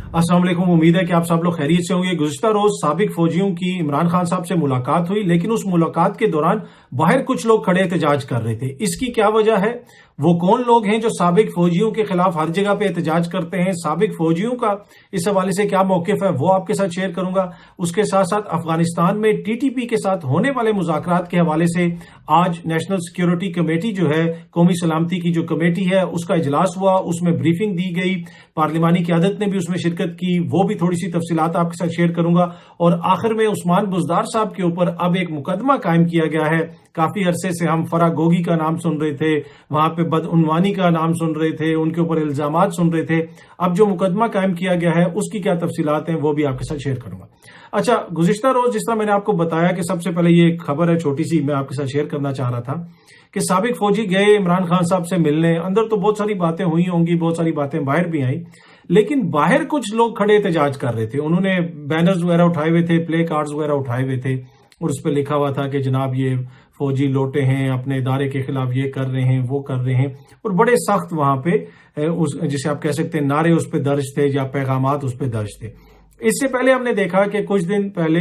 अस्सलाम वालेकुम। उम्मीद है कि आप सब लोग खैरियत से होंगे। गुज़िश्ता रोज साबिक फौजियों की इमरान खान साहब से मुलाकात हुई, लेकिन उस मुलाकात के दौरान बाहर कुछ लोग खड़े एहतजाज कर रहे थे। इसकी क्या वजह है? वो कौन लोग हैं जो साबिक फौजियों के खिलाफ हर जगह पे एहतजाज करते हैं? साबिक फौजियों का इस हवाले से क्या मौकिफ है, वो आपके साथ शेयर करूंगा। उसके साथ साथ अफगानिस्तान में टीटीपी के साथ होने वाले मुज़ाकरात के हवाले से आज नेशनल सिक्योरिटी कमेटी जो है, कौमी सलामती की जो कमेटी है, उसका इजलास हुआ, उसमें ब्रीफिंग दी गई, पार्लिमानी क़यादत ने भी उसमें शिरकत की, वो भी थोड़ी सी तफसीलात आपके साथ शेयर करूंगा। और आखिर में उस्मान बुज़दार साहब के ऊपर अब एक मुकदमा कायम किया गया है। काफी अरसे से हम फरागोगी का नाम सुन रहे थे, वहां पे बदउनवानी का नाम सुन रहे थे, उनके ऊपर इल्जामात सुन रहे थे। अब जो मुकदमा कायम किया गया है उसकी क्या तफसीलात हैं वो भी आपके साथ शेयर करूंगा। अच्छा, गुज़िश्ता रोज जिस तरह मैंने आपको बताया कि सबसे पहले ये खबर है छोटी सी, मैं आपके साथ शेयर करना चाह रहा था कि साबिक फौजी गए इमरान खान साहब से मिलने। अंदर तो बहुत सारी बातें हुई होंगी, बहुत सारी बातें बाहर भी आई, लेकिन बाहर कुछ लोग खड़े एहतजाज कर रहे थे। उन्होंने बैनर्स वगैरह उठाए हुए थे, प्ले कार्ड्स वगैरह उठाए हुए थे और उस पर लिखा हुआ था कि जनाब ये फौजी लोटे हैं, अपने इदारे के खिलाफ ये कर रहे हैं, वो कर रहे हैं। और बड़े सख्त वहां पे उस जिसे आप कह सकते हैं नारे उस पर दर्ज थे या पैगामात उस पर दर्ज थे। इससे पहले हमने देखा कि कुछ दिन पहले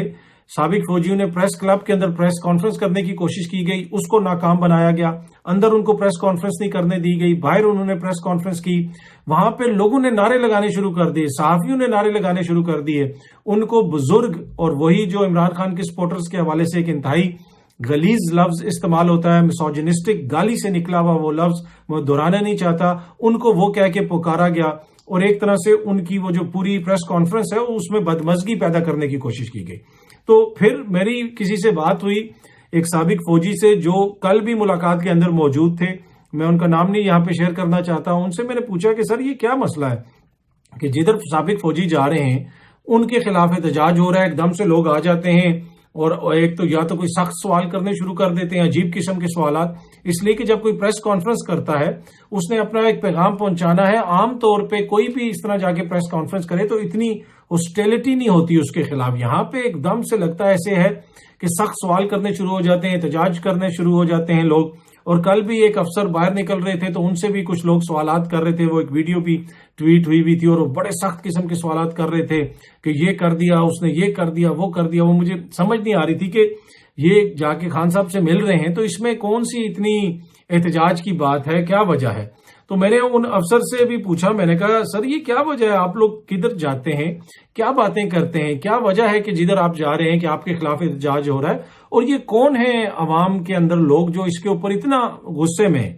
साबिक फौजियों ने प्रेस क्लब के अंदर प्रेस कॉन्फ्रेंस करने की कोशिश की गई, उसको नाकाम बनाया गया। अंदर उनको प्रेस कॉन्फ्रेंस नहीं करने दी गई, बाहर उन्होंने प्रेस कॉन्फ्रेंस की। वहां पे लोगों ने नारे लगाने शुरू कर दिए, सहाफियों ने नारे लगाने शुरू कर दिए। उनको बुजुर्ग और वही जो इमरान खान के सपोर्टर्स के हवाले से एक इंतहाई गलीज लफ्ज इस्तेमाल होता है, मिसोजिनिस्टिक गाली से निकला हुआ वो लफ्ज, मैं दोहराना नहीं चाहता, उनको वो कह के पुकारा गया और एक तरह से उनकी वो जो पूरी प्रेस कॉन्फ्रेंस है उसमें बदमज़गी पैदा करने की कोशिश की गई। तो फिर मेरी किसी से बात हुई, एक साबिक फौजी से जो कल भी मुलाकात के अंदर मौजूद थे, मैं उनका नाम नहीं यहाँ पे शेयर करना चाहता हूं। उनसे मैंने पूछा कि सर ये क्या मसला है कि जिधर साबिक फौजी जा रहे हैं उनके खिलाफ एहतजाज हो रहा है, एकदम से लोग आ जाते हैं और एक तो या तो कोई सख्त सवाल करने शुरू कर देते हैं, अजीब किस्म के सवालात। इसलिए कि जब कोई प्रेस कॉन्फ्रेंस करता है उसने अपना एक पैगाम पहुंचाना है। आमतौर पे कोई भी इस तरह जाके प्रेस कॉन्फ्रेंस करे तो इतनी हॉस्टिलिटी नहीं होती उसके खिलाफ। यहाँ पे एकदम से लगता है ऐसे है कि सख्त सवाल करने शुरू हो जाते हैं, एहतजाज करने शुरू हो जाते हैं लोग। और कल भी एक अफसर बाहर निकल रहे थे तो उनसे भी कुछ लोग सवालात कर रहे थे, वो एक वीडियो भी ट्वीट हुई थी और वो बड़े सख्त किस्म के सवालात कर रहे थे कि ये कर दिया उसने, ये कर दिया, वो कर दिया। वो मुझे समझ नहीं आ रही थी कि ये जाके खान साहब से मिल रहे हैं तो इसमें कौन सी इतनी एहतजाज की बात है, क्या वजह है। तो मैंने उन अफसर से भी पूछा, मैंने कहा सर ये क्या वजह है, आप लोग किधर जाते हैं, क्या बातें करते हैं, क्या वजह है कि जिधर आप जा रहे हैं कि आपके खिलाफ एहतजाज हो रहा है, और ये कौन है अवाम के अंदर लोग जो इसके ऊपर इतना गुस्से में है।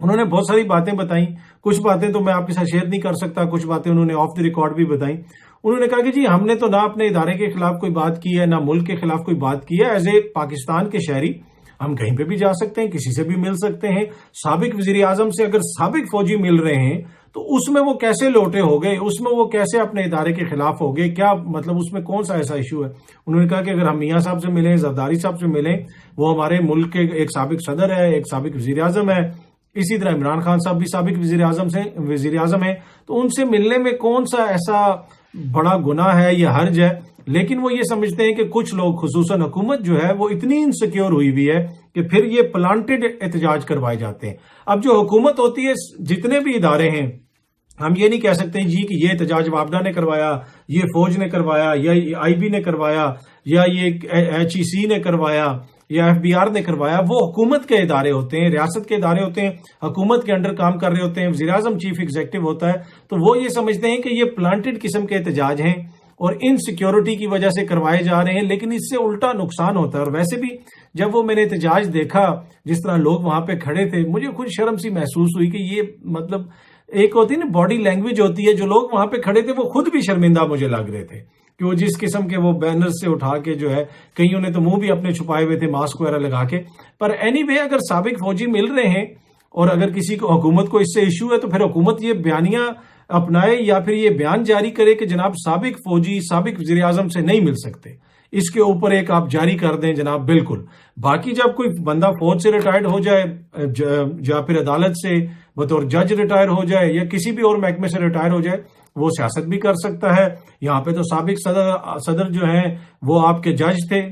उन्होंने बहुत सारी बातें बताई, कुछ बातें तो मैं आपके साथ शेयर नहीं कर सकता, कुछ बातें उन्होंने ऑफ द रिकॉर्ड भी बताई। उन्होंने कहा कि जी हमने तो ना अपने इदारे के खिलाफ कोई बात की है, ना मुल्क के खिलाफ कोई बात की है। एज ए पाकिस्तान के शहरी हम कहीं पे भी जा सकते हैं, किसी से भी मिल सकते हैं। साबिक वजीर आजम से अगर साबिक फौजी मिल रहे हैं तो उसमें वो कैसे लोटे हो गए, उसमें वो कैसे अपने इदारे के खिलाफ हो गए, क्या मतलब उसमें कौन सा ऐसा इशू है। उन्होंने कहा कि अगर हम मियाँ साहब से मिलें, जरदारी साहब से मिलें, वो हमारे मुल्क के एक साबिक सदर है, एक साबिक वजीर आजम है, इसी तरह इमरान खान साहब भी साबिक वजीर आजम है, तो उनसे मिलने में कौन सा ऐसा बड़ा गुनाह है या हर्ज है। लेकिन वो ये समझते हैं कि कुछ लोग, खुसूसन हुकूमत जो है वो इतनी इनसिक्योर हुई हुई है कि फिर ये प्लांटेड एहतजाज करवाए जाते हैं। अब जो हुकूमत होती है, जितने भी इदारे हैं, हम ये नहीं कह सकते जी कि ये एहतजाज वापडा ने करवाया, ये फौज ने करवाया, या आईबी ने करवाया, या ये HEC ने करवाया, या FBR ने करवाया। वो हुकूमत के इदारे होते हैं, रियासत के इदारे होते हैं, हुकूमत के अंडर काम कर रहे होते हैं, वज़ीर आज़म चीफ एग्जीक्यूटिव होता है। तो वो ये समझते हैं कि ये प्लांटेड किस्म के एहतजाज हैं और इनसिक्योरिटी की वजह से करवाए जा रहे हैं, लेकिन इससे उल्टा नुकसान होता है। और वैसे भी जब वो मैंने एहतजाज देखा, जिस तरह लोग वहां पे खड़े थे, मुझे खुद शर्म सी महसूस हुई कि ये मतलब एक होती है ना बॉडी लैंग्वेज होती है, जो लोग वहां पे खड़े थे वो खुद भी शर्मिंदा मुझे लग रहे थे कि वो जिस किस्म के वो बैनर से उठा के जो है, कईयों ने तो मुंह भी अपने छुपाए हुए थे मास्क वगैरह लगा के। पर एनीवे अगर साबिक फौजी मिल रहे हैं और अगर किसी को हुकूमत को इससे इशू है तो फिर हुकूमत ये बयानियां अपनाए या फिर ये बयान जारी करे कि जनाब साबिक फौजी साबिक वज़ीर आज़म से नहीं मिल सकते। इसके ऊपर एक आप जारी कर दें जनाब, बिल्कुल। बाकी जब कोई बंदा फौज से रिटायर्ड हो जाए या फिर अदालत से बतौर जज रिटायर हो जाए या किसी भी और महकमे से रिटायर हो जाए, वो सियासत भी कर सकता है। यहाँ पे तो साबिक सदर जो हैं वो आपके जज थे,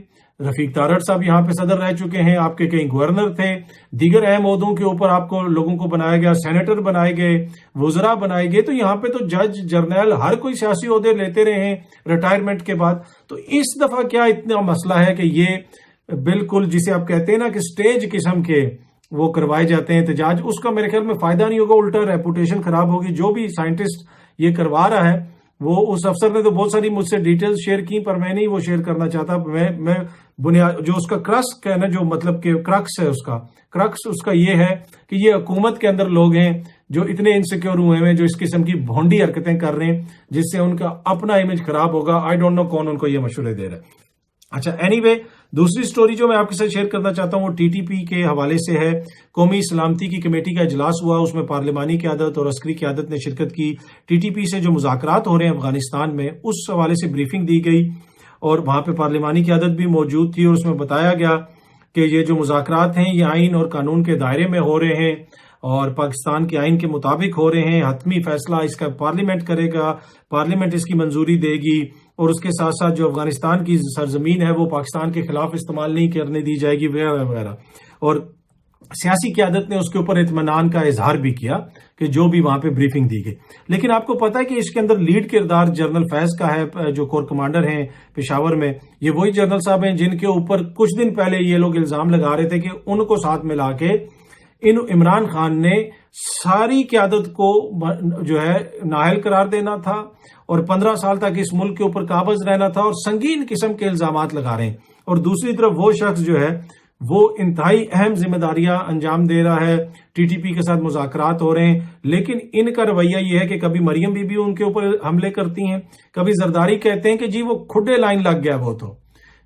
रफीक तारड़ साहब यहाँ पे सदर रह चुके हैं, आपके कई गवर्नर थे, दीगर अहम ओहदों के ऊपर आपको लोगों को बनाया गया, सेनेटर बनाए गए, वुजरा बनाए गए। तो यहाँ पे तो जज, जर्नल, हर कोई सियासी ओहदे लेते रहे हैं रिटायरमेंट के बाद। तो इस दफा क्या इतना मसला है कि ये बिल्कुल जिसे आप कहते हैं ना कि स्टेज किस्म के वो करवाए जाते हैं एहतजाज, उसका मेरे ख्याल में फायदा नहीं होगा, उल्टा रेपुटेशन खराब होगी। जो भी साइंटिस्ट ये करवा रहा है, वो उस अफसर ने तो बहुत सारी मुझसे डिटेल्स शेयर की, पर मैं नहीं वो शेयर करना चाहता। मैं बुनियाद जो उसका क्रक्स है ना, जो मतलब कि क्रक्स है, उसका क्रक्स उसका ये है कि ये हुकूमत के अंदर लोग हैं जो इतने इनसिक्योर हुए हैं, जो इस किस्म की भोंडी हरकतें कर रहे हैं जिससे उनका अपना इमेज खराब होगा। आई डोंट नो कौन उनको ये मशवरे दे रहा है। अच्छा, एनीवे, दूसरी स्टोरी जो मैं आपके साथ शेयर करना चाहता हूं वो टीटीपी के हवाले से है। कौमी सलामती की कमेटी का इजलास हुआ, उसमें पार्लिमानी क़यादत और अस्करी क़यादत ने शिरकत की। टीटीपी से जो मुज़ाकरात हो रहे हैं अफगानिस्तान में, उस हवाले से ब्रीफिंग दी गई और वहां पे पार्लिमानी क़यादत भी मौजूद थी और उसमें बताया गया कि ये जो मुज़ाकरात हैं ये आइन और कानून के दायरे में हो रहे हैं और पाकिस्तान के आइन के मुताबिक हो रहे हैं। हतमी फैसला इसका पार्लियामेंट करेगा, पार्लियामेंट इसकी मंजूरी देगी और उसके साथ साथ जो अफगानिस्तान की सरजमीन है वो पाकिस्तान के खिलाफ इस्तेमाल नहीं करने दी जाएगी वगैरह वगैरह। और सियासी क़यादत ने उसके ऊपर इत्मीनान का इजहार भी किया कि जो भी वहां पे ब्रीफिंग दी गई। लेकिन आपको पता है कि इसके अंदर लीड किरदार जनरल फैज का है, जो कोर कमांडर हैं पेशावर में। ये वही जनरल साहब हैं जिनके ऊपर कुछ दिन पहले ये लोग इल्जाम लगा रहे थे कि उनको साथ मिला के इमरान खान ने सारी क़यादत को जो है नाअहल करार देना था और 15 साल तक इस मुल्क के ऊपर काबज रहना था और संगीन किस्म के इल्जामात लगा रहे हैं। और दूसरी तरफ वो शख्स जो है वो इंतहाई अहम जिम्मेदारियां अंजाम दे रहा है, टीटीपी के साथ मुज़ाकरात हो रहे हैं, लेकिन इनका रवैया ये है कि कभी मरियम बीबी उनके ऊपर हमले करती हैं, कभी जरदारी कहते हैं कि जी वो खुडे लाइन लग गया। वो तो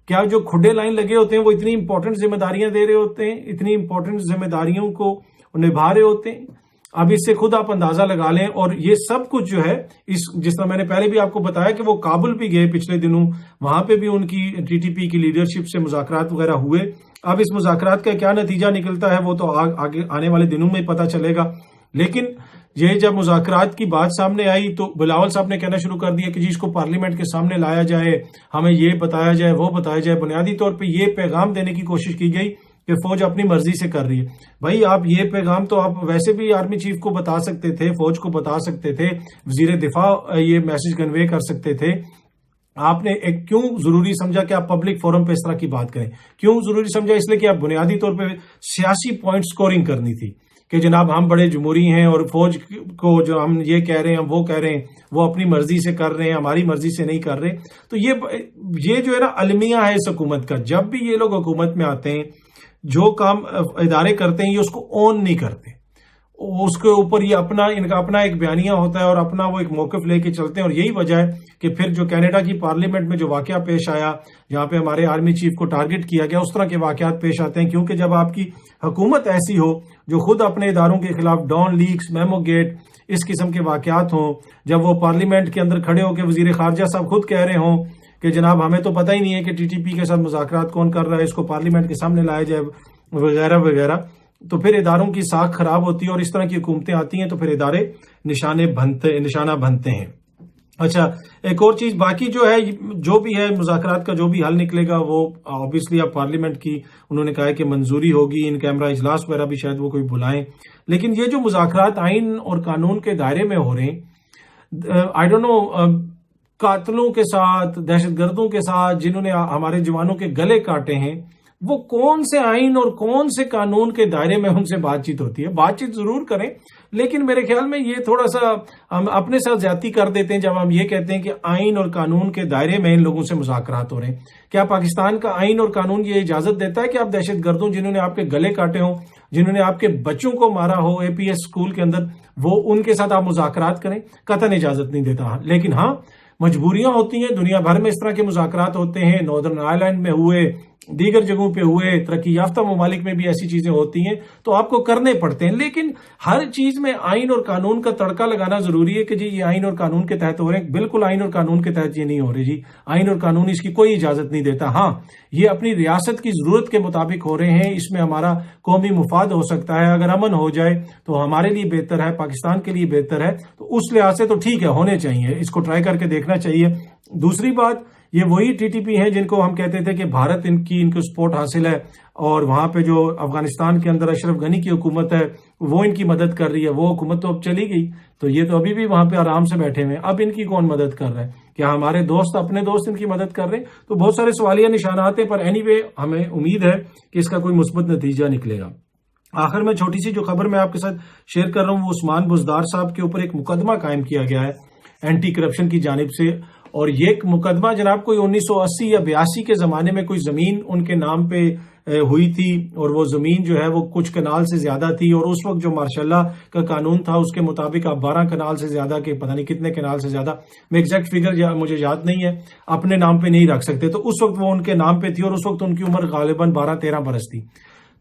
क्या जो खुडे लाइन लगे होते हैं वो इतनी इंपॉर्टेंट जिम्मेदारियां दे रहे होते हैं, इतनी इंपॉर्टेंट जिम्मेदारियों को निभा रहे होते हैं। अब इससे खुद आप अंदाजा लगा लें। और ये सब कुछ जो है जिस तरह मैंने पहले भी आपको बताया कि वो काबुल भी गए पिछले दिनों, वहां पे भी उनकी टीटीपी की लीडरशिप से मुज़ाकरात वगैरह हुए। अब इस मुज़ाकरात का क्या नतीजा निकलता है वो तो आगे आने वाले दिनों में पता चलेगा। लेकिन ये जब मुज़ाकरात की बात सामने आई तो बिलावल साहब ने कहना शुरू कर दिया कि जी इसको पार्लियामेंट के सामने लाया जाए, हमें ये बताया जाए, वो बताया जाए। बुनियादी तौर पे ये पैगाम देने की कोशिश की गई कि फौज अपनी मर्जी से कर रही है। भाई आप ये पैगाम तो आप वैसे भी आर्मी चीफ को बता सकते थे, फौज को बता सकते थे, वजीर दिफा ये मैसेज कन्वे कर सकते थे। आपने एक क्यों जरूरी समझा कि आप पब्लिक फोरम पे इस तरह की बात करें? क्यों जरूरी समझा? इसलिए कि आप बुनियादी तौर पे सियासी पॉइंट स्कोरिंग करनी थी कि जनाब हम बड़े जमहूरी हैं और फौज को जो हम ये कह रहे हैं, हम वो कह रहे हैं, वो अपनी मर्जी से कर रहे हैं, हमारी मर्जी से नहीं कर रहे। तो ये जो है ना अलमिया है इस हुकूमत का। जब भी ये लोग हुकूमत में आते हैं, जो काम इदारे करते हैं ये उसको ऑन नहीं करते, उसके ऊपर ये इनका अपना एक बयानिया होता है और अपना वो एक मौक़िफ़ लेके चलते हैं। और यही वजह है कि फिर जो कनाडा की पार्लियामेंट में जो वाकया पेश आया, जहां पे हमारे आर्मी चीफ को टारगेट किया गया, उस तरह के वाकयात पेश आते हैं। क्योंकि जब आपकी हुकूमत ऐसी हो जो खुद अपने इदारों के खिलाफ डॉन लीक्स, मेमो गेट, इस किस्म के वाकयात हों, जब वो पार्लियामेंट के अंदर खड़े होकर वजीर खारजा साहब खुद कह रहे हों कि जनाब हमें तो पता ही नहीं है कि टीटीपी के साथ मुज़ाकरात कौन कर रहा है, इसको पार्लियामेंट के सामने लाया जाए वगैरह वगैरह, तो फिर इदारों की साख खराब होती है और इस तरह की हुकूमतें आती हैं तो फिर इदारे निशाना बनते हैं। अच्छा, एक और चीज बाकी जो है, जो भी है मुज़ाकरात का जो भी हल निकलेगा वो ऑब्वियसली अब पार्लियामेंट की उन्होंने कहा है कि मंजूरी होगी, इन कैमरा इजलास वगैरह भी शायद वो कोई बुलाएं। लेकिन ये जो मुज़ाकरात आइन और कानून के दायरे में हो रहे हैं, आई डोंट नो, कातलों के साथ, दहशतगर्दों के साथ जिन्होंने हमारे जवानों के गले काटे हैं, वो कौन से आइन और कौन से कानून के दायरे में उनसे बातचीत होती है? बातचीत जरूर करें, लेकिन मेरे ख्याल में ये थोड़ा सा हम अपने साथ ज्यादती कर देते हैं जब हम ये कहते हैं कि आइन और कानून के दायरे में इन लोगों से मुज़ाकरात हो रहे हैं। क्या पाकिस्तान का आइन और कानून ये इजाजत देता है कि आप दहशतगर्दों जिन्होंने आपके गले काटे हों, जिन्होंने आपके बच्चों को मारा हो एपीएस स्कूल के अंदर, वो उनके साथ आप मुज़ाकरात करें? कतई इजाजत नहीं देता। लेकिन हाँ, मजबूरियां होती हैं, दुनिया भर में इस तरह के मुज़ाकरात होते हैं, नॉर्दर्न आयरलैंड में हुए, दीगर जगहों पे हुए, तरक्की याफ्ता ममालिक में भी ऐसी चीजें होती हैं, तो आपको करने पड़ते हैं। लेकिन हर चीज में आइन और कानून का तड़का लगाना जरूरी है कि जी ये आइन और कानून के तहत हो रहे हैं। बिल्कुल आइन और कानून के तहत ये नहीं हो रहे जी, आइन और कानून इसकी कोई इजाजत नहीं देता। हाँ, ये अपनी रियासत की जरूरत के मुताबिक हो रहे हैं, इसमें हमारा कौमी मुफाद हो सकता है। अगर अमन हो जाए तो हमारे लिए बेहतर है, पाकिस्तान के लिए बेहतर है, तो उस लिहाज से तो ठीक है, होने चाहिए, इसको ट्राई करके देखना चाहिए। दूसरी बात, یہ وہی ٹی ٹی پی ہیں جن کو ہم کہتے تھے کہ بھارت ان کو سپورٹ حاصل ہے اور وہاں پہ جو افغانستان کے اندر اشرف غنی کی حکومت ہے وہ ان کی مدد کر رہی ہے. وہ حکومت تو اب چلی گئی, تو یہ تو ابھی بھی وہاں پہ آرام سے بیٹھے ہوئے ہیں. اب ان کی کون مدد کر رہا ہے؟ کیا ہمارے دوست اپنے دوست ان کی مدد کر رہے ہیں؟ تو بہت سارے سوالیہ نشانات ہیں, پر اینی وے ہمیں امید ہے کہ اس کا کوئی مثبت نتیجہ نکلے گا. آخر میں چھوٹی سی جو خبر میں آپ کے ساتھ شیئر کر رہا ہوں, وہ عثمان بزدار صاحب کے اوپر ایک مقدمہ قائم کیا گیا ہے اینٹی کرپشن کی جانب سے. اور یہ مقدمہ جناب کوئی 1980 یا 82 کے زمانے میں کوئی زمین ان کے نام پہ ہوئی تھی, اور وہ زمین جو ہے وہ کچھ کنال سے زیادہ تھی, اور اس وقت جو ماشاء اللہ کا قانون تھا اس کے مطابق آپ 12 کنال سے زیادہ کے پتہ نہیں کتنے کنال سے زیادہ, میں ایگزیکٹ فگر مجھے یاد نہیں ہے, اپنے نام پہ نہیں رکھ سکتے. تو اس وقت وہ ان کے نام پہ تھی اور اس وقت ان کی عمر غالباً 12-13 برس تھی.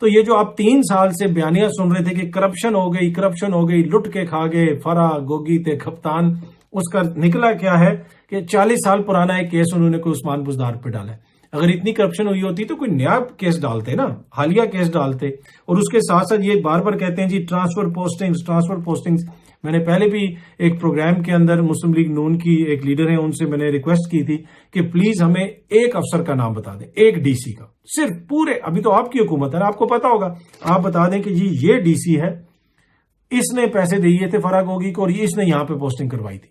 تو یہ جو آپ 3 سال سے بیانیہ سن رہے تھے کہ کرپشن ہو گئی, لٹ کے کھا گئے, فرا گوگی تے کپتان, اس کا نکلا کیا ہے کہ 40 سال پرانا ایک کیس انہوں نے کوئی عثمان بزدار پہ ڈالا ہے. اگر اتنی کرپشن ہوئی ہوتی تو کوئی نیا کیس ڈالتے نا, حالیہ کیس ڈالتے. اور اس کے ساتھ ساتھ یہ بار بار کہتے ہیں جی ٹرانسفر پوسٹنگز. میں نے پہلے بھی ایک پروگرام کے اندر مسلم لیگ نون کی ایک لیڈر ہیں, ان سے میں نے ریکویسٹ کی تھی کہ پلیز ہمیں ایک افسر کا نام بتا دیں, ایک ڈی سی کا, صرف پورے, ابھی تو آپ کی حکومت ہے نا, آپ کو پتا ہوگا, آپ بتا دیں کہ جی یہ ڈی سی ہے, اس نے پیسے دیے تھے فرا گوگی کو اور اس نے یہاں پہ پوسٹنگ کروائی تھی.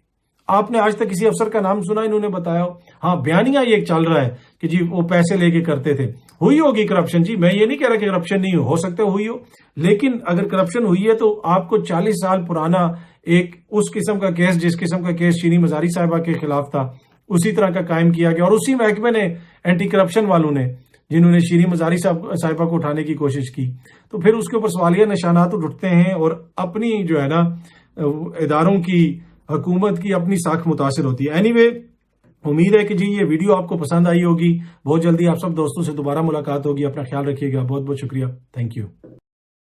آپ نے آج تک کسی افسر کا نام سنا انہوں نے بتایا ہو؟ ہاں بیانیہ یہ چل رہا ہے کہ جی وہ پیسے لے کے کرتے تھے. ہوئی ہوگی کرپشن, جی میں یہ نہیں کہہ رہا کہ کرپشن نہیں ہو سکتا ہوئی ہو, لیکن اگر کرپشن ہوئی ہے تو آپ کو 40 سال پرانا ایک اس قسم کا کیس, جس قسم کا کیس شیریں مزاری صاحبہ کے خلاف تھا, اسی طرح کا قائم کیا گیا. اور اسی محکمے نے, اینٹی کرپشن والوں نے, جنہوں نے شیریں مزاری صاحبہ کو اٹھانے کی کوشش کی, تو پھر اس کے اوپر سوالیہ نشانات اٹھتے ہیں اور اپنی جو ہے نا اداروں کی, حکومت کی اپنی ساکھ متاثر ہوتی ہے. اینی وے امید ہے کہ جی یہ ویڈیو آپ کو پسند آئی ہوگی. بہت جلدی آپ سب دوستوں سے دوبارہ ملاقات ہوگی. اپنا خیال رکھیے گا. بہت بہت شکریہ. Thank you.